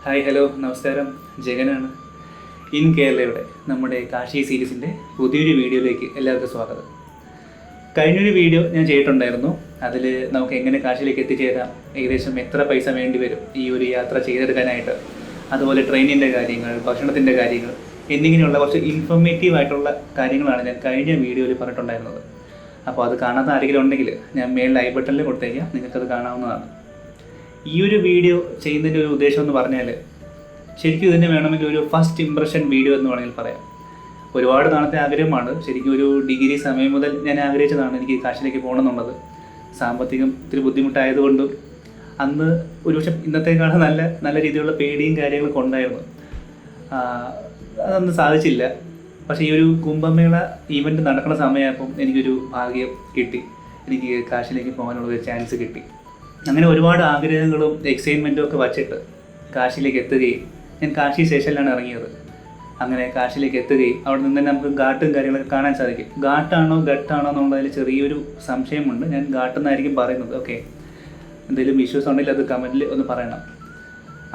Hi hello നമസ്കാരം. ജഗനാണ്. In കേരളയുടെ നമ്മുടെ കാശി സീരീസിൻ്റെ പുതിയൊരു വീഡിയോയിലേക്ക് എല്ലാവർക്കും സ്വാഗതം. കഴിഞ്ഞൊരു വീഡിയോ ഞാൻ ചെയ്തിട്ടുണ്ടായിരുന്നു. അതിൽ നമുക്ക് എങ്ങനെ കാശിയിലേക്ക് എത്തിച്ചേരാം, ഏകദേശം എത്ര പൈസ വേണ്ടി വരും ഈ ഒരു യാത്ര ചെയ്തെടുക്കാനായിട്ട്, അതുപോലെ ട്രെയിനിൻ്റെ കാര്യങ്ങൾ, ഭക്ഷണത്തിൻ്റെ കാര്യങ്ങൾ എന്നിങ്ങനെയുള്ള കുറച്ച് ഇൻഫോർമേറ്റീവ് ആയിട്ടുള്ള കാര്യങ്ങളാണ് ഞാൻ കഴിഞ്ഞ വീഡിയോയിൽ പറഞ്ഞിട്ടുണ്ടായിരുന്നത്. അപ്പോൾ അത് കാണാത്ത ആരെങ്കിലും ഉണ്ടെങ്കിൽ ഞാൻ മേളിൽ ഐ ബട്ടണിൽ കൊടുത്തേക്കാം, നിങ്ങൾക്കത് കാണാവുന്നതാണ്. ഈ ഒരു വീഡിയോ ചെയ്യുന്നതിൻ്റെ ഒരു ഉദ്ദേശം എന്ന് പറഞ്ഞാൽ ശരിക്കും ഇതിനെ വേണമെങ്കിൽ ഒരു ഫസ്റ്റ് ഇംപ്രഷൻ വീഡിയോ എന്ന് വേണമെങ്കിൽ പറയാം. ഒരുപാട് നാളത്തെ ആഗ്രഹമാണ്. ശരിക്കും ഒരു ഡിഗ്രി സമയം മുതൽ ഞാൻ ആഗ്രഹിച്ചതാണ് എനിക്ക് കാശിലേക്ക് പോകണമെന്നുള്ളത്. സാമ്പത്തികം ഇത്തിരി ബുദ്ധിമുട്ടായതുകൊണ്ടും അന്ന് ഒരുപക്ഷെ ഇന്നത്തേക്കാണ് നല്ല രീതിയിലുള്ള പേടിയും കാര്യങ്ങളൊക്കെ ഉണ്ടായിരുന്നു. അതൊന്നും സാധിച്ചില്ല. പക്ഷേ ഈ ഒരു കുംഭമേള ഈവൻറ്റ് നടക്കുന്ന സമയമായപ്പം എനിക്കൊരു ഭാഗ്യം കിട്ടി. എനിക്ക് കാശിലേക്ക് പോകാനുള്ളൊരു ചാൻസ് കിട്ടി. അങ്ങനെ ഒരുപാട് ആഗ്രഹങ്ങളും എക്സൈറ്റ്മെൻറ്റും ഒക്കെ വച്ചിട്ട് കാശിയിലേക്ക് എത്തുകയും ഞാൻ കാശി സ്റ്റേഷനിലാണ് ഇറങ്ങിയത്. അങ്ങനെ കാശിയിലേക്ക് എത്തുകയും അവിടെ നിന്ന് തന്നെ നമുക്ക് ഘാട്ടും കാര്യങ്ങളൊക്കെ കാണാൻ സാധിക്കും. ഘാട്ടാണോ ഘട്ടാണോ എന്നുള്ളതിൽ ചെറിയൊരു സംശയമുണ്ട്. ഞാൻ ഘാട്ടെന്നായിരിക്കും പറയുന്നത്. ഓക്കെ, എന്തെങ്കിലും ഇഷ്യൂസ് ഉണ്ടെങ്കിൽ അത് കമൻറ്റിൽ ഒന്ന് പറയണം.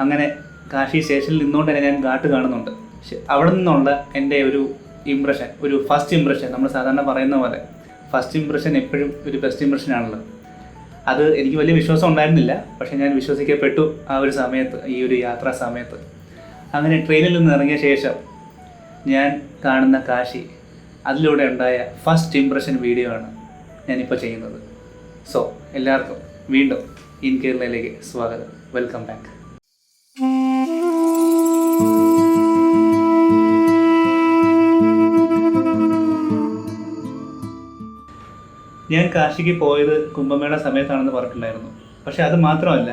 അങ്ങനെ കാശി സ്റ്റേഷനിൽ നിന്നുകൊണ്ട് തന്നെ ഞാൻ ഘാട്ട് കാണുന്നുണ്ട്. അവിടെ നിന്നുള്ള എൻ്റെ ഒരു ഇംപ്രഷൻ, ഒരു ഫസ്റ്റ് ഇംപ്രഷൻ, നമ്മൾ സാധാരണ പറയുന്ന പോലെ ഫസ്റ്റ് ഇംപ്രഷൻ എപ്പോഴും ഒരു ബെസ്റ്റ് ഇംപ്രഷൻ ആണല്ലോ. അത് എനിക്ക് വലിയ വിശ്വാസം ഉണ്ടായിരുന്നില്ല, പക്ഷേ ഞാൻ വിശ്വസിക്കപ്പെട്ടു ആ ഒരു സമയത്ത്, ഈ ഒരു യാത്രാ സമയത്ത്. അങ്ങനെ ട്രെയിനിൽ നിന്ന് ഇറങ്ങിയ ശേഷം ഞാൻ കാണുന്ന കാശി, അതിലൂടെ ഉണ്ടായ ഫസ്റ്റ് ഇംപ്രഷൻ വീഡിയോ ആണ് ഞാനിപ്പോൾ ചെയ്യുന്നത്. സോ എല്ലാവർക്കും വീണ്ടും ഇൻ കേരളയിലേക്ക് സ്വാഗതം. Welcome back. ഞാൻ കാശിക്ക് പോയത് കുംഭമേള സമയത്താണെന്ന് പറഞ്ഞിട്ടുണ്ടായിരുന്നു. പക്ഷേ അത് മാത്രമല്ല,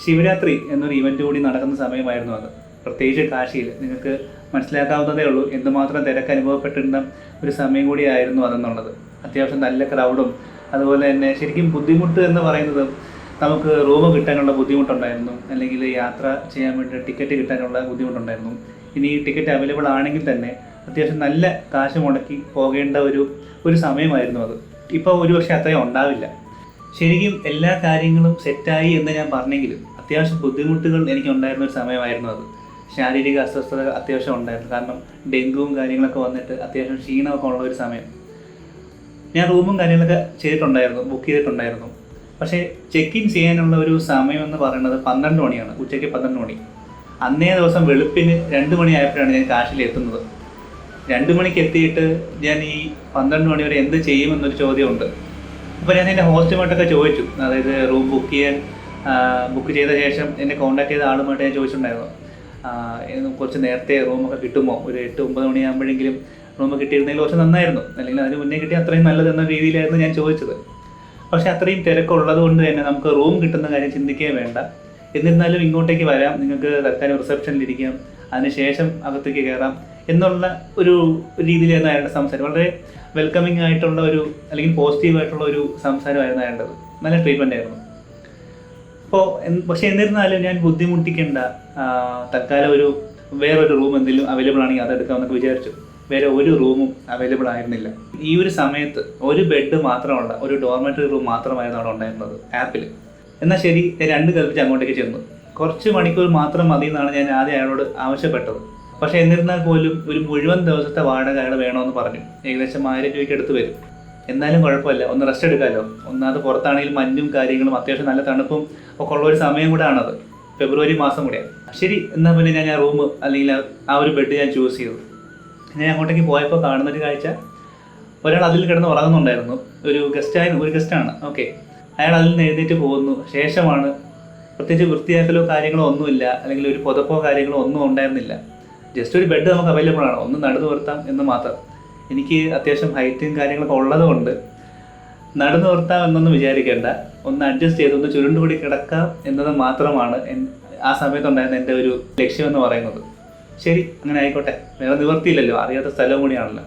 ശിവരാത്രി എന്നൊരു ഇവൻറ്റ് കൂടി നടക്കുന്ന സമയമായിരുന്നു അത്. പ്രത്യേകിച്ച് കാശിയിൽ നിങ്ങൾക്ക് മനസ്സിലാക്കാവുന്നതേ ഉള്ളൂ എന്തുമാത്രം തിരക്ക് അനുഭവപ്പെട്ടിരുന്ന ഒരു സമയം കൂടിയായിരുന്നു അതെന്നുള്ളത്. അത്യാവശ്യം നല്ല ക്രൗഡും അതുപോലെ തന്നെ ശരിക്കും ബുദ്ധിമുട്ട് എന്ന് പറയുന്നത് നമുക്ക് റൂം കിട്ടാനുള്ള ബുദ്ധിമുട്ടുണ്ടായിരുന്നു, അല്ലെങ്കിൽ യാത്ര ചെയ്യാൻ വേണ്ടി ടിക്കറ്റ് കിട്ടാനുള്ള ബുദ്ധിമുട്ടുണ്ടായിരുന്നു. ഇനി ടിക്കറ്റ് അവൈലബിൾ ആണെങ്കിൽ തന്നെ അത്യാവശ്യം നല്ല കാശ് മുടക്കി പോകേണ്ട ഒരു സമയമായിരുന്നു അത്. ഇപ്പോൾ ഒരുപക്ഷെ അത്രയും ഉണ്ടാവില്ല. ശരിക്കും എല്ലാ കാര്യങ്ങളും സെറ്റായി എന്ന് ഞാൻ പറഞ്ഞെങ്കിലും അത്യാവശ്യം ബുദ്ധിമുട്ടുകൾ എനിക്കുണ്ടായിരുന്ന ഒരു സമയമായിരുന്നു അത്. ശാരീരിക അസ്വസ്ഥത അത്യാവശ്യം ഉണ്ടായിരുന്നു. കാരണം ഡെങ്കുവും കാര്യങ്ങളൊക്കെ വന്നിട്ട് അത്യാവശ്യം ക്ഷീണമൊക്കെ ഉള്ള ഒരു സമയം. ഞാൻ റൂമും കാര്യങ്ങളൊക്കെ ചെയ്തിട്ടുണ്ടായിരുന്നു, ബുക്ക് ചെയ്തിട്ടുണ്ടായിരുന്നു. പക്ഷേ ചെക്ക് ഇൻ ചെയ്യാനുള്ള ഒരു സമയം എന്ന് പറയുന്നത് 12 മണിയാണ്, ഉച്ചയ്ക്ക് 12 മണി. അന്നേ ദിവസം വെളുപ്പിന് 2 മണിയായപ്പോഴാണ് ഞാൻ കാശിയിൽ എത്തുന്നത്. 2 മണിക്ക് എത്തിയിട്ട് ഞാൻ ഈ 12 മണി വരെ എന്ത് ചെയ്യുമെന്നൊരു ചോദ്യമുണ്ട്. അപ്പോൾ ഞാൻ എൻ്റെ ഹോസ്റ്റുമായിട്ടൊക്കെ ചോദിച്ചു, അതായത് റൂം ബുക്ക് ചെയ്ത ശേഷം എന്നെ കോൺടാക്ട് ചെയ്ത ആളുമായിട്ട് ഞാൻ ചോദിച്ചിട്ടുണ്ടായിരുന്നു, കുറച്ച് നേരത്തെ റൂമൊക്കെ കിട്ടുമോ, ഒരു 8-9 മണിയാകുമ്പോഴെങ്കിലും റൂം കിട്ടിയിരുന്നെങ്കിൽ കുറച്ച് നന്നായിരുന്നു, അല്ലെങ്കിൽ അതിന് മുന്നേ കിട്ടിയാൽ അത്രയും നല്ലതെന്ന രീതിയിലായിരുന്നു ഞാൻ ചോദിച്ചത്. പക്ഷേ അത്രയും തിരക്കുള്ളത് കൊണ്ട് തന്നെ നമുക്ക് റൂം കിട്ടുന്ന കാര്യം ചിന്തിക്കുകയേ വേണ്ട. എന്നിരുന്നാലും ഇങ്ങോട്ടേക്ക് വരാം, നിങ്ങൾക്ക് തൽക്കാലം റിസപ്ഷനിലിരിക്കാം, അതിനുശേഷം അകത്തേക്ക് കയറാം എന്നുള്ള ഒരു രീതിയിലായിരുന്നു അയാളുടെ സംസാരം. വളരെ വെൽക്കമിങ് ആയിട്ടുള്ള അല്ലെങ്കിൽ പോസിറ്റീവായിട്ടുള്ള ഒരു സംസാരമായിരുന്നു അയാളുടേത്. നല്ല ട്രീറ്റ്മെൻ്റ് ആയിരുന്നു. പക്ഷേ എന്നിരുന്നാലും ഞാൻ ബുദ്ധിമുട്ടിക്കേണ്ട, തൽക്കാലം വേറൊരു റൂം എന്തെങ്കിലും അവൈലബിൾ ആണെങ്കിൽ അതെടുക്കാമെന്നൊക്കെ വിചാരിച്ചു. വേറെ ഒരു റൂമും അവൈലബിൾ ആയിരുന്നില്ല. ഈ ഒരു സമയത്ത് ഒരു ബെഡ് മാത്രമുള്ള ഒരു ഡോർമെറ്ററി റൂം മാത്രമായിരുന്നു അവിടെ ഉണ്ടായിരുന്നത് ആപ്പിൽ. എന്നാൽ ശരി, ഞാൻ 2 കൽപ്പിച്ച് അങ്ങോട്ടേക്ക് ചെന്നു. കുറച്ച് മണിക്കൂർ മാത്രം മതി എന്നാണ് ഞാൻ ആദ്യം അയാളോട് ആവശ്യപ്പെട്ടത്. പക്ഷേ എന്നിരുന്നാൽ പോലും ഒരു മുഴുവൻ ദിവസത്തെ വാടക അയാൾ വേണമെന്ന് പറഞ്ഞു. ഏകദേശം 1000 രൂപയ്ക്ക് അടുത്ത് വരും. എന്നാലും കുഴപ്പമില്ല, ഒന്ന് റെസ്റ്റ് എടുക്കാമല്ലോ. ഒന്നാമത് പുറത്താണെങ്കിൽ മഞ്ഞും കാര്യങ്ങളും അത്യാവശ്യം നല്ല തണുപ്പും ഒക്കെ ഉള്ള ഒരു സമയം കൂടെ ആണത്. ഫെബ്രുവരി മാസം കൂടെയാണ്. ശരി, എന്നാൽ പിന്നെ ഞാൻ ആ റൂം അല്ലെങ്കിൽ ആ ഒരു ബെഡ് ഞാൻ ചൂസ് ചെയ്തു. ഞാൻ അങ്ങോട്ടേക്ക് പോയപ്പോൾ കാണുന്നൊരു കാഴ്ച, ഒരാൾ അതിൽ കിടന്ന് ഉറങ്ങുന്നുണ്ടായിരുന്നു. ഒരു ഗസ്റ്റാണ്. ഓക്കെ, അയാൾ അതിൽ നിന്ന് എഴുന്നേറ്റ് പോകുന്നു. ശേഷമാണ്, പ്രത്യേകിച്ച് വൃത്തിയാക്കലോ കാര്യങ്ങളോ ഒന്നുമില്ല, അല്ലെങ്കിൽ ഒരു പുതപ്പോ കാര്യങ്ങളോ ഒന്നും ഉണ്ടായിരുന്നില്ല. ജസ്റ്റ് ഒരു ബെഡ് നമുക്ക് അവൈലബിൾ ആണ്, ഒന്ന് നടന്നു നിർത്താം എന്ന് മാത്രം. എനിക്ക് അത്യാവശ്യം ഹൈറ്റും കാര്യങ്ങളൊക്കെ ഉള്ളത് കൊണ്ട് നടന്നു നിർത്താം എന്നൊന്നും വിചാരിക്കേണ്ട, ഒന്ന് അഡ്ജസ്റ്റ് ചെയ്ത് ഒന്ന് ചുരുണ്ടുകൂടി കിടക്കാം എന്നത് മാത്രമാണ് ആ സമയത്തുണ്ടായിരുന്ന എൻ്റെ ഒരു ലക്ഷ്യമെന്ന് പറയുന്നത്. ശരി, അങ്ങനെ ആയിക്കോട്ടെ, വേറെ നിവർത്തിയില്ലല്ലോ, അറിയാത്ത സ്ഥലവും കൂടിയാണല്ലോ,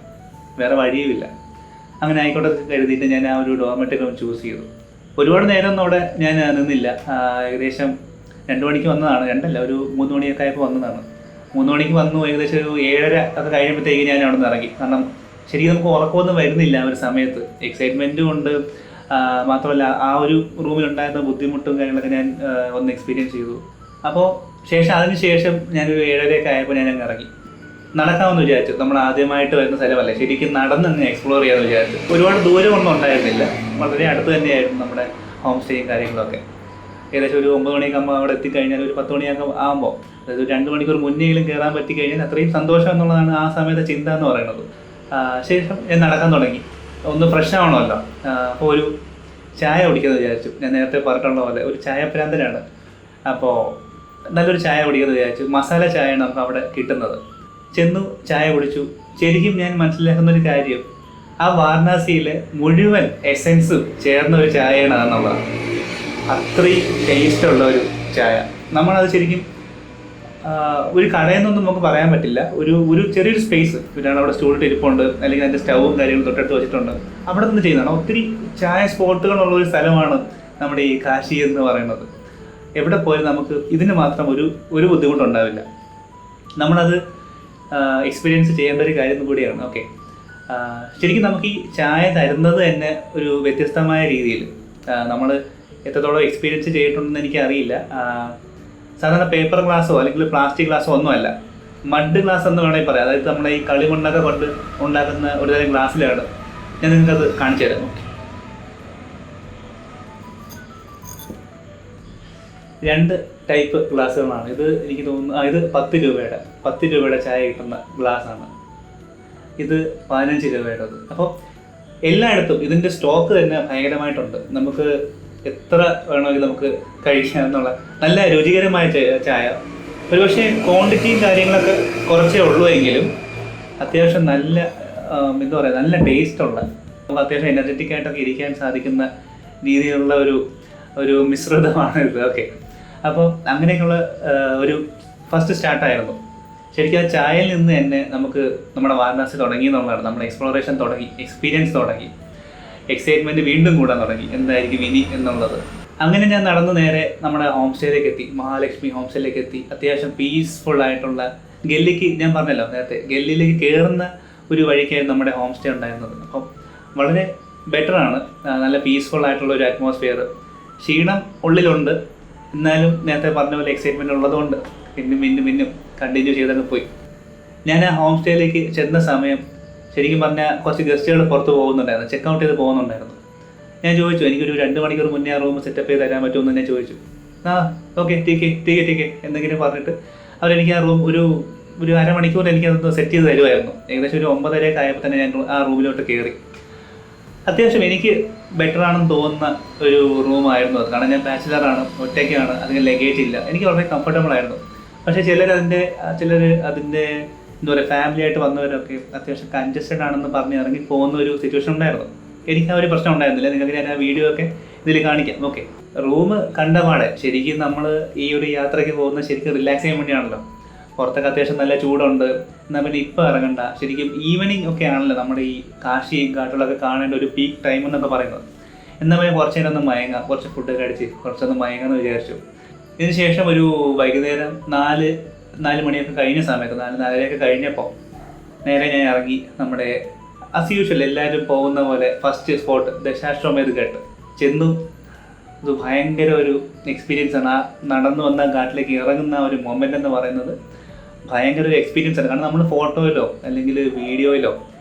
വേറെ വഴിയുമില്ല. അങ്ങനെ ആയിക്കോട്ടെ കരുതിയിട്ട് ഞാൻ ആ ഒരു ഡോർമെറ്ററി റൂം ചൂസ് ചെയ്തു. ഒരുപാട് നേരമൊന്നും അവിടെ ഞാൻ നിന്നില്ല. ഏകദേശം 2 മണിക്ക് വന്നതാണ്, 2 അല്ല, ഒരു 3 മണിയൊക്കെ ആയപ്പോൾ വന്നതാണ്. 3 മണിക്ക് വന്നു. ഏകദേശം ഒരു 7:30 ഒക്കെ കഴിയുമ്പോഴത്തേക്ക് ഞാൻ അവിടെ നിന്ന് ഇറങ്ങി. കാരണം ശരിക്കും നമുക്ക് ഉറക്കമൊന്നും വരുന്നില്ല ആ ഒരു സമയത്ത്. എക്സൈറ്റ്മെൻറ്റും ഉണ്ട്, മാത്രമല്ല ആ ഒരു റൂമിലുണ്ടായിരുന്ന ബുദ്ധിമുട്ടും കാര്യങ്ങളൊക്കെ ഞാൻ ഒന്ന് എക്സ്പീരിയൻസ് ചെയ്തു. അപ്പോൾ അതിനുശേഷം ഞാനൊരു 7:30 ആയപ്പോൾ ഞാൻ അങ്ങ് ഇറങ്ങി. നടക്കാമെന്ന് വിചാരിച്ചു. നമ്മൾ ആദ്യമായിട്ട് വരുന്ന സ്ഥലമല്ലേ, ശരിക്കും നടന്നങ്ങ് എക്സ്പ്ലോർ ചെയ്യാമെന്ന് വിചാരിച്ചു. ഒരുപാട് ദൂരമൊന്നും ഉണ്ടായിരുന്നില്ല, വളരെ അടുത്ത് തന്നെയായിരുന്നു നമ്മുടെ ഹോം സ്റ്റേയും കാര്യങ്ങളൊക്കെ. ഏകദേശം ഒരു 9 മണിയൊക്കെ ആകുമ്പോൾ അവിടെ എത്തിക്കഴിഞ്ഞാൽ ഒരു 10 മണിയൊക്കെ ആകുമ്പോൾ, അതായത് ഒരു 2 മണിക്കൂർ മുന്നെങ്കിലും കയറാൻ പറ്റിക്കഴിഞ്ഞാൽ അത്രയും സന്തോഷം എന്നുള്ളതാണ് ആ സമയത്തെ ചിന്ത എന്ന് പറയുന്നത്. ശേഷം ഞാൻ നടക്കാൻ തുടങ്ങി. ഒന്ന് ഫ്രഷ് ആവണമല്ലോ. അപ്പോൾ ഒരു ചായ കുടിക്കാമെന്ന് വിചാരിച്ചു. ഞാൻ നേരത്തെ പറഞ്ഞിട്ടുള്ള പോലെ ഒരു ചായപ്രാന്തനാണ്. അപ്പോൾ നല്ലൊരു ചായ കുടിക്കാമെന്ന് വിചാരിച്ചു. മസാല ചായയാണ് നമുക്ക് അവിടെ കിട്ടുന്നത്. ചെന്നു ചായ കുടിച്ചു. ശരിക്കും ഞാൻ മനസ്സിലാക്കുന്നൊരു കാര്യം, ആ വാരണാസിയിലെ മുഴുവൻ എസെൻസും ചേർന്ന ഒരു ചായയാണ് അതെന്നുള്ളതാണ്. അത്രയും ടേസ്റ്റുള്ള ഒരു ചായ. നമ്മളത് ശരിക്കും ഒരു കടയിൽ നിന്നൊന്നും നമുക്ക് പറയാൻ പറ്റില്ല. ഒരു ചെറിയൊരു സ്പേസ് പിന്നെ അവിടെ സ്റ്റൂളിട്ട് ഇരിപ്പുണ്ട്, അല്ലെങ്കിൽ അതിൻ്റെ സ്റ്റൗവും കാര്യങ്ങളും തൊട്ടടുത്ത് വെച്ചിട്ടുണ്ട്, അവിടെ നിന്ന് ചെയ്യുന്നതാണ്. ഒത്തിരി ചായ സ്പോട്ടുകളുള്ള ഒരു സ്ഥലമാണ് നമ്മുടെ ഈ കാശി എന്ന് പറയുന്നത്. എവിടെ പോയാലും നമുക്ക് ഇതിന് മാത്രം ഒരു ബുദ്ധിമുട്ടുണ്ടാവില്ല. നമ്മളത് എക്സ്പീരിയൻസ് ചെയ്യേണ്ട ഒരു കാര്യം കൂടിയാണ്. ഓക്കെ, ശരിക്കും നമുക്ക് ഈ ചായ തരുന്നത് തന്നെ ഒരു വ്യത്യസ്തമായ രീതിയിൽ നമ്മൾ എത്രത്തോളം എക്സ്പീരിയൻസ് ചെയ്തിട്ടുണ്ടെന്ന് എനിക്കറിയില്ല. സാധാരണ പേപ്പർ ഗ്ലാസ്സോ അല്ലെങ്കിൽ പ്ലാസ്റ്റിക് ഗ്ലാസ്സോ ഒന്നുമല്ല, മഡ് ഗ്ലാസ് എന്ന് വേണമെങ്കിൽ പറയാം. അതായത് നമ്മളെ ഈ കളിമണ്ണൊക്കെ കൊണ്ട് ഉണ്ടാക്കുന്ന ഒരു തരം ഗ്ലാസ്സിലാണ്. ഞാൻ നിങ്ങൾക്കത് കാണിച്ചു തരാം. ഓക്കെ, 2 ടൈപ്പ് ഗ്ലാസ്സുകളാണ് ഇത്. എനിക്ക് തോന്നുന്നു ഇത് 10 രൂപയുടെ ചായ കിട്ടുന്ന ഗ്ലാസ്സാണ്. ഇത് 15 രൂപയുടേത്. അപ്പോൾ എല്ലായിടത്തും ഇതിൻ്റെ സ്റ്റോക്ക് തന്നെ ഭയങ്കരമായിട്ടുണ്ട്. നമുക്ക് എത്ര വേണമെങ്കിൽ നമുക്ക് കഴിക്കാം എന്നുള്ള നല്ല രുചികരമായ ചായ. ഒരുപക്ഷെ ക്വാണ്ടിറ്റിയും കാര്യങ്ങളൊക്കെ കുറച്ചേ ഉള്ളൂ എങ്കിലും അത്യാവശ്യം നല്ല എന്താ പറയുക, നല്ല ടേസ്റ്റുള്ള, നമുക്ക് അത്യാവശ്യം എനർജറ്റിക് ആയിട്ടൊക്കെ ഇരിക്കാൻ സാധിക്കുന്ന രീതിയിലുള്ള ഒരു മിശ്രിതമാണ് ഇത്. ഓക്കെ, അപ്പോൾ അങ്ങനെയൊക്കെയുള്ള ഒരു ഫസ്റ്റ് സ്റ്റാർട്ടായിരുന്നു. ശരിക്കും ആ ചായയിൽ നിന്ന് തന്നെ നമുക്ക് നമ്മുടെ വാരണാസി തുടങ്ങി എന്നുള്ളതാണ്. നമ്മുടെ എക്സ്പ്ലോറേഷൻ തുടങ്ങി, എക്സ്പീരിയൻസ് തുടങ്ങി, എക്സൈറ്റ്മെൻറ്റ് വീണ്ടും കൂടാൻ തുടങ്ങി, എന്തായിരിക്കും ഇനി എന്നുള്ളത്. അങ്ങനെ ഞാൻ നടന്ന് നേരെ നമ്മുടെ ഹോം സ്റ്റേയിലേക്ക് എത്തി, മഹാലക്ഷ്മി ഹോം സ്റ്റേയിലേക്ക് എത്തി. അത്യാവശ്യം പീസ്ഫുൾ ആയിട്ടുള്ള ഗല്ലിക്ക്, ഞാൻ പറഞ്ഞല്ലോ നേരത്തെ, ഗല്ലിയിലേക്ക് കയറുന്ന ഒരു വഴിക്കായിരുന്നു നമ്മുടെ ഹോം സ്റ്റേ ഉണ്ടായിരുന്നത്. അപ്പം വളരെ ബെറ്ററാണ്, നല്ല പീസ്ഫുൾ ആയിട്ടുള്ള ഒരു അറ്റ്മോസ്ഫിയർ. ക്ഷീണം ഉള്ളിലുണ്ട്, എന്നാലും നേരത്തെ പറഞ്ഞ പോലെ എക്സൈറ്റ്മെൻറ്റ് ഉള്ളതുകൊണ്ട് പിന്നും കണ്ടിന്യൂ ചെയ്തൊക്കെ പോയി. ഞാൻ ആ ഹോം സ്റ്റേയിലേക്ക് ചെന്ന സമയം ശരിക്കും പറഞ്ഞാൽ കുറച്ച് ഗസ്റ്റുകൾ പുറത്ത് പോകുന്നുണ്ടായിരുന്നു, ചെക്കൗട്ട് ചെയ്ത് പോകുന്നുണ്ടായിരുന്നു. ഞാൻ ചോദിച്ചു, എനിക്കൊരു 2 മണിക്കൂർ മുന്നേ ആ റൂം സെറ്റപ്പ് ചെയ്ത് തരാൻ പറ്റുമെന്ന് ഞാൻ ചോദിച്ചു. ഓക്കെ ടീക്കെ എന്തെങ്കിലും പറഞ്ഞിട്ട് അവരെനിക്ക് ആ റൂം ഒരു അരമണിക്കൂർ എനിക്കതൊന്ന് സെറ്റ് ചെയ്ത് തരുമായിരുന്നു. ഏകദേശം ഒരു 9:30 ആയപ്പോൾ തന്നെ ഞാൻ ആ റൂമിലോട്ട് കയറി. അത്യാവശ്യം എനിക്ക് ബെറ്റർ ആണെന്ന് തോന്നുന്ന ഒരു റൂമായിരുന്നു അത്. കാരണം ഞാൻ ബാച്ചിലറാണ്, ഒറ്റയ്ക്കാണ്, അതിന് ലഗേജ് ഇല്ല, എനിക്ക് വളരെ കംഫർട്ടബിൾ ആയിരുന്നു. പക്ഷേ ചിലർ അതിൻ്റെ എന്താ പറയുക, ഫാമിലി ആയിട്ട് വന്നവരൊക്കെ അത്യാവശ്യം കൺജസ്റ്റഡ് ആണെന്ന് പറഞ്ഞ് ഇറങ്ങി പോകുന്ന ഒരു സിറ്റുവേഷൻ ഉണ്ടായിരുന്നു. എനിക്ക് ആ ഒരു പ്രശ്നം ഉണ്ടായിരുന്നില്ല. നിങ്ങൾക്ക് ഞാൻ ആ വീഡിയോ ഒക്കെ ഇതിൽ കാണിക്കാം. ഓക്കെ, റൂം കണ്ടപാടെ ശരിക്കും നമ്മൾ ഈ ഒരു യാത്രയ്ക്ക് പോകുന്നത് ശരിക്കും റിലാക്സ് ചെയ്യാൻ വേണ്ടിയാണല്ലോ. പുറത്തൊക്കെ അത്യാവശ്യം നല്ല ചൂടുണ്ട്, എന്നാൽ പിന്നെ ഇപ്പോൾ ഇറങ്ങണ്ട. ശരിക്കും ഈവനിങ് ഒക്കെ ആണല്ലോ നമ്മുടെ ഈ കാശിയും കാട്ടുകളൊക്കെ കാണേണ്ട ഒരു പീക്ക് ടൈം എന്നൊക്കെ പറയുന്നത്. എന്നാൽ പിന്നെ കുറച്ച് നേരം ഒന്ന് മയങ്ങാം, കുറച്ച് ഫുഡൊക്കെ അടിച്ച് കുറച്ചൊന്ന് മയങ്ങാമെന്ന് വിചാരിച്ചു. ഇതിന് ശേഷം ഒരു വൈകുന്നേരം 4 മണിയൊക്കെ കഴിഞ്ഞ സമയത്ത്, 4:30 കഴിഞ്ഞപ്പോൾ നേരെ ഞാൻ ഇറങ്ങി നമ്മുടെ ആസ് യൂഷ്വൽ എല്ലാവരും പോകുന്ന പോലെ ഫസ്റ്റ് സ്പോട്ട് ദശാശ്വമേധ് ഘട്ട് ചെന്നു. ഇത് ഭയങ്കര ഒരു എക്സ്പീരിയൻസ് ആണ്. ആ നടന്നു വന്ന ഘാട്ടിലേക്ക് ഇറങ്ങുന്ന ഒരു മൊമെൻ്റ് എന്ന് പറയുന്നത് ഭയങ്കര ഒരു എക്സ്പീരിയൻസ് ആണ്. കാരണം നമ്മൾ ഫോട്ടോയിലോ അല്ലെങ്കിൽ വീഡിയോയിലോ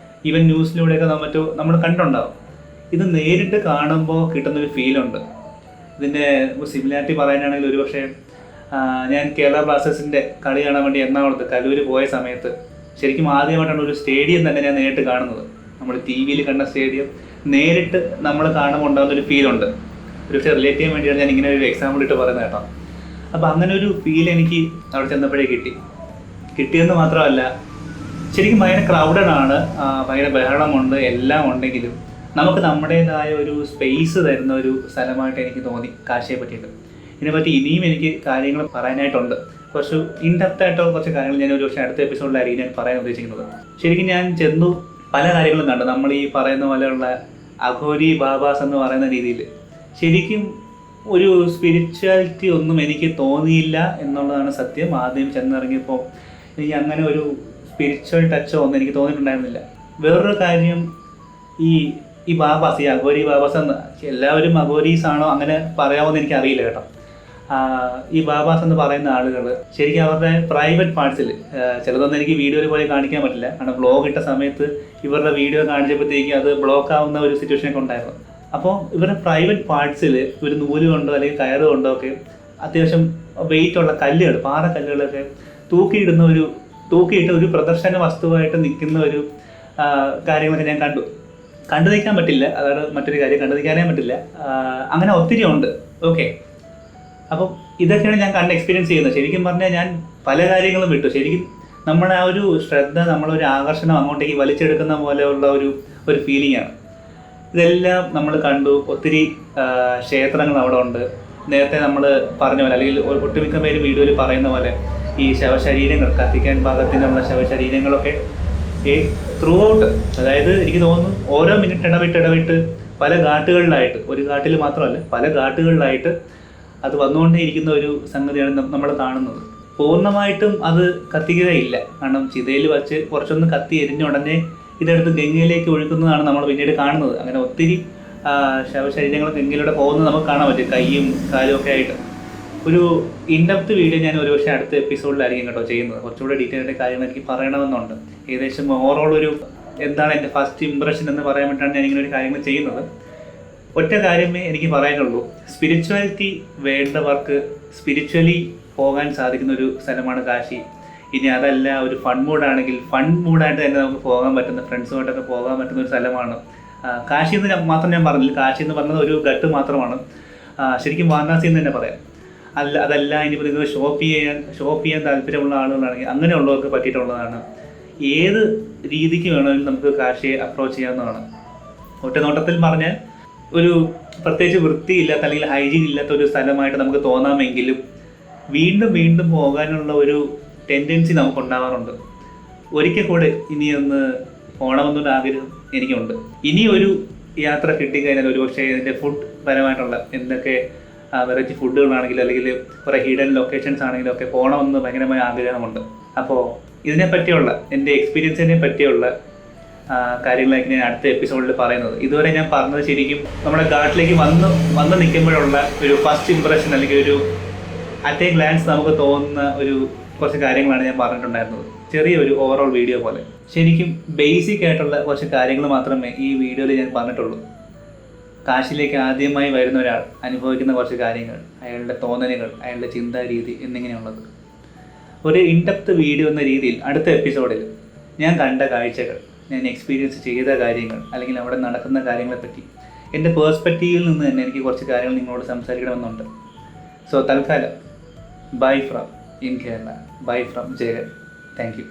ഈവൻ ന്യൂസിലൂടെയൊക്കെ നമ്മൾ കണ്ടുണ്ടാവും. ഇത് നേരിട്ട് കാണുമ്പോൾ കിട്ടുന്നൊരു ഫീലുണ്ട്. ഇതിൻ്റെ സിമിലാരിറ്റി പറയാനാണെങ്കിൽ ഒരു പക്ഷേ ഞാൻ കേരള ബ്ലാസ്റ്റേഴ്സിൻ്റെ കളി കാണാൻ വേണ്ടി എറണാകുളത്ത് കലൂര് പോയ സമയത്ത് ശരിക്കും ആദ്യമായിട്ടാണ് ഒരു സ്റ്റേഡിയം തന്നെ ഞാൻ നേരിട്ട് കാണുന്നത്. നമ്മൾ TV കണ്ട സ്റ്റേഡിയം നേരിട്ട് നമ്മൾ കാണുമ്പോൾ ഉണ്ടാകുന്നൊരു ഫീലുണ്ട്. ഒരു പക്ഷേ റിലേറ്റ് ചെയ്യാൻ വേണ്ടിയാണ് ഞാൻ ഇങ്ങനെ ഒരു എക്സാമ്പിൾ ഇട്ട് പറയുന്നത് കേട്ടോ. അപ്പോൾ അങ്ങനെ ഒരു ഫീൽ എനിക്ക് അവിടെ ചെന്നപ്പോഴേ കിട്ടിയെന്ന് മാത്രമല്ല, ശരിക്കും ഭയങ്കര ക്രൗഡഡ് ആണ്, ഭയങ്കര ബഹളമുണ്ട്, എല്ലാം ഉണ്ടെങ്കിലും നമുക്ക് നമ്മുടേതായ ഒരു സ്പേസ് തരുന്ന ഒരു സ്ഥലമായിട്ട് എനിക്ക് തോന്നി കാശിയെ പറ്റിയിട്ട്. ഇതിനെപ്പറ്റി ഇനിയും എനിക്ക് കാര്യങ്ങൾ പറയാനായിട്ടുണ്ട്. കുറച്ച് ഇൻഡെപ്ത് ആയിട്ടുള്ള കുറച്ച് കാര്യങ്ങൾ ഞാൻ ഒരു പക്ഷേ അടുത്ത എപ്പിസോഡിലായിരിക്കും ഞാൻ പറയാൻ ഉദ്ദേശിക്കുന്നത്. ശരിക്കും ഞാൻ ചെന്നു പല കാര്യങ്ങളും കണ്ടു. നമ്മൾ ഈ പറയുന്ന പോലെയുള്ള അഘോരി ബാബാസ് എന്ന് പറയുന്ന രീതിയിൽ ശരിക്കും ഒരു സ്പിരിച്വാലിറ്റി ഒന്നും എനിക്ക് തോന്നിയില്ല എന്നുള്ളതാണ് സത്യം. ആദ്യം ചെന്നിറങ്ങിയപ്പോൾ എനിക്ക് അങ്ങനെ ഒരു സ്പിരിച്വൽ ടച്ചോ ഒന്നും എനിക്ക് തോന്നിയിട്ടുണ്ടായിരുന്നില്ല. വേറൊരു കാര്യം, ഈ ബാബാസ്, ഈ അഘോരി ബാബാസ് എന്ന് എല്ലാവരും അഘോരീസ് ആണോ അങ്ങനെ പറയാമോന്ന് എനിക്കറിയില്ല കേട്ടോ. ഈ ബാബാസ് എന്ന് പറയുന്ന ആളുകൾ ശരിക്കും അവരുടെ പ്രൈവറ്റ് പാർട്സിൽ ചിലതൊന്നും എനിക്ക് വീഡിയോയിൽ പോലെ കാണിക്കാൻ പറ്റില്ല. കാരണം ബ്ലോഗ് ഇട്ട സമയത്ത് ഇവരുടെ വീഡിയോ കാണിച്ചപ്പോഴത്തേക്കും അത് ബ്ലോക്ക് ആവുന്ന ഒരു സിറ്റുവേഷനൊക്കെ ഉണ്ടായിരുന്നു. അപ്പോൾ ഇവരുടെ പ്രൈവറ്റ് പാർട്സിൽ ഒരു നൂല് കൊണ്ടോ അല്ലെങ്കിൽ കയറ് കൊണ്ടോ ഒക്കെ അത്യാവശ്യം വെയിറ്റുള്ള കല്ലുകൾ, പാറക്കല്ലുകളൊക്കെ തൂക്കിയിട്ട് ഒരു പ്രദർശന വസ്തുവായിട്ട് നിൽക്കുന്ന ഒരു കാര്യങ്ങളൊക്കെ ഞാൻ കണ്ടു നിൽക്കാൻ പറ്റില്ല. അതാണ് മറ്റൊരു കാര്യം, കണ്ടു നിൽക്കാനേ പറ്റില്ല. അങ്ങനെ ഒത്തിരി ഉണ്ട്. ഓക്കെ, അപ്പം ഇതൊക്കെയാണ് ഞാൻ എക്സ്പീരിയൻസ് ചെയ്യുന്നത്. ശരിക്കും പറഞ്ഞാൽ ഞാൻ പല കാര്യങ്ങളും വിട്ടു. ശരിക്കും നമ്മുടെ ആ ഒരു ശ്രദ്ധ, നമ്മളൊരു ആകർഷണം അങ്ങോട്ടേക്ക് വലിച്ചെടുക്കുന്ന പോലെയുള്ള ഒരു ഫീലിംഗ് ആണ്. ഇതെല്ലാം നമ്മൾ കണ്ടു. ഒത്തിരി ക്ഷേത്രങ്ങൾ അവിടെ ഉണ്ട്. നേരത്തെ നമ്മൾ പറഞ്ഞ പോലെ, അല്ലെങ്കിൽ ഒട്ടുമിക്ക പേര് വീഡിയോയിൽ പറയുന്ന പോലെ, ഈ ശവശരീരങ്ങൾ കത്തിക്കാൻ പാകത്തിനുള്ള ശവശരീരങ്ങളൊക്കെ ത്രൂ ഔട്ട്, അതായത് എനിക്ക് തോന്നുന്നു ഓരോ മിനിറ്റ് ഇടവിട്ട് പല ഘാട്ടുകളിലായിട്ട്, ഒരു ഘാട്ടിൽ മാത്രമല്ല പല ഘാട്ടുകളിലായിട്ട് അത് വന്നുകൊണ്ടേയിരിക്കുന്ന ഒരു സംഗതിയാണ് നമ്മൾ കാണുന്നത്. പൂർണ്ണമായിട്ടും അത് കത്തിക്കുകയില്ല. കാരണം ചിതയിൽ വച്ച് കുറച്ചൊന്ന് കത്തി എരിഞ്ഞ ഉടനെ ഇതെടുത്ത് ഗംഗയിലേക്ക് ഒഴുക്കുന്നതാണ് നമ്മൾ പിന്നീട് കാണുന്നത്. അങ്ങനെ ഒത്തിരി ശവശരീരങ്ങൾ ഗംഗയിലൂടെ പോകുന്നത് നമുക്ക് കാണാൻ പറ്റും, കൈയും കാലും ഒക്കെ ആയിട്ട്. ഒരു ഇൻഡെപ്ത് വീഡിയോ ഞാൻ ഒരുപക്ഷെ അടുത്ത എപ്പിസോഡിലായിരിക്കും കേട്ടോ ചെയ്യുന്നത്. കുറച്ചുകൂടെ ഡീറ്റെയിൽ ആയിട്ട് കാര്യങ്ങൾ എനിക്ക് പറയണമെന്നുണ്ട്. ഏകദേശം ഓവറോൾ എന്താണ് എൻ്റെ ഫസ്റ്റ് ഇംപ്രഷൻ എന്ന് പറയാൻ വേണ്ടിയിട്ടാണ് ഞാനിങ്ങനെ ഒരു കാര്യങ്ങൾ ചെയ്യുന്നത്. ഒറ്റ കാര്യമേ എനിക്ക് പറയാനുള്ളൂ, സ്പിരിച്വാലിറ്റി വേണ്ടവർക്ക് സ്പിരിച്വലി പോകാൻ സാധിക്കുന്ന ഒരു സ്ഥലമാണ് കാശി. ഇനി അതല്ല, ഒരു ഫൺ മൂഡാണെങ്കിൽ ഫൺ മൂഡായിട്ട് തന്നെ നമുക്ക് പോകാൻ പറ്റുന്ന, ഫ്രണ്ട്സുമായിട്ടൊക്കെ പോകാൻ പറ്റുന്ന ഒരു സ്ഥലമാണ് കാശി എന്ന് മാത്രം ഞാൻ പറഞ്ഞില്ല. കാശി എന്ന് പറഞ്ഞത് ഒരു ഘട്ട് മാത്രമാണ്. ശരിക്കും വാരണാസി എന്ന് തന്നെ പറയാം. അതല്ല, ഇനിയിപ്പോൾ നിങ്ങൾ ഷോപ്പ് ചെയ്യാൻ താല്പര്യമുള്ള ആളുകളാണെങ്കിൽ അങ്ങനെയുള്ളവർക്ക് പറ്റിയിട്ടുള്ളതാണ്. ഏത് രീതിക്ക് വേണമെങ്കിലും നമുക്ക് കാശിയെ അപ്രോച്ച് ചെയ്യാവുന്നതാണ്. ഒറ്റ നോട്ടത്തിൽ പറഞ്ഞാൽ ഒരു പ്രത്യേകിച്ച് വൃത്തിയില്ലാത്ത അല്ലെങ്കിൽ ഹൈജീൻ ഇല്ലാത്ത ഒരു സ്ഥലമായിട്ട് നമുക്ക് തോന്നാമെങ്കിലും വീണ്ടും പോകാനുള്ള ഒരു ടെൻഡൻസി നമുക്കുണ്ടാവാറുണ്ട്. ഒരിക്കൽ കൂടെ ഇനിയൊന്ന് പോകണമെന്നൊരു ആഗ്രഹം എനിക്കുണ്ട്. ഇനി ഒരു യാത്ര കിട്ടിക്കഴിഞ്ഞാൽ ഒരുപക്ഷെ ഇതിൻ്റെ ഫുഡ് പരമായിട്ടുള്ള എന്തൊക്കെ വെറൈറ്റി ഫുഡുകളാണെങ്കിലും അല്ലെങ്കിൽ കുറേ ഹിഡൻ ലൊക്കേഷൻസ് ആണെങ്കിലും ഒക്കെ പോകണമെന്ന് ഭയങ്കരമായ ആഗ്രഹമുണ്ട്. അപ്പോൾ ഇതിനെപ്പറ്റിയുള്ള എൻ്റെ എക്സ്പീരിയൻസിനെ പറ്റിയുള്ള കാര്യങ്ങളായിരിക്കും ഞാൻ അടുത്ത എപ്പിസോഡിൽ പറയുന്നത്. ഇതുവരെ ഞാൻ പറഞ്ഞത് ശരിക്കും നമ്മുടെ ഗാട്ടിലേക്ക് വന്ന് നിൽക്കുമ്പോഴുള്ള ഒരു ഫസ്റ്റ് ഇംപ്രഷൻ, അല്ലെങ്കിൽ ഒരു അറ്റ് എ ഗ്ലാൻസ് നമുക്ക് തോന്നുന്ന കുറച്ച് കാര്യങ്ങളാണ് ഞാൻ പറഞ്ഞിട്ടുണ്ടായിരുന്നത്. ചെറിയൊരു ഓവറോൾ വീഡിയോ പോലെ. ശരിക്കും ബേസിക് ആയിട്ടുള്ള കുറച്ച് കാര്യങ്ങൾ മാത്രമേ ഈ വീഡിയോയിൽ ഞാൻ പറഞ്ഞിട്ടുള്ളൂ. കാശിയിലേക്ക് ആദ്യമായി വരുന്ന ഒരാൾ അനുഭവിക്കുന്ന കുറച്ച് കാര്യങ്ങൾ, അയാളുടെ തോന്നലുകൾ, അയാളുടെ ചിന്താരീതി എന്നിങ്ങനെയുള്ളത്. ഒരു ഇൻഡെപ്ത് വീഡിയോ എന്ന രീതിയിൽ അടുത്ത എപ്പിസോഡിൽ ഞാൻ കണ്ട കാഴ്ചകൾ, ഞാൻ എക്സ്പീരിയൻസ് ചെയ്ത കാര്യങ്ങൾ, അല്ലെങ്കിൽ അവിടെ നടക്കുന്ന കാര്യങ്ങളെപ്പറ്റി എൻ്റെ പേഴ്സ്പെക്റ്റീവിൽ നിന്ന് തന്നെ എനിക്ക് കുറച്ച് കാര്യങ്ങൾ നിങ്ങളോട് സംസാരിക്കണമെന്നുണ്ട്. സോ തൽക്കാലം bye from in Kerala, bye from Jayan. Thank you.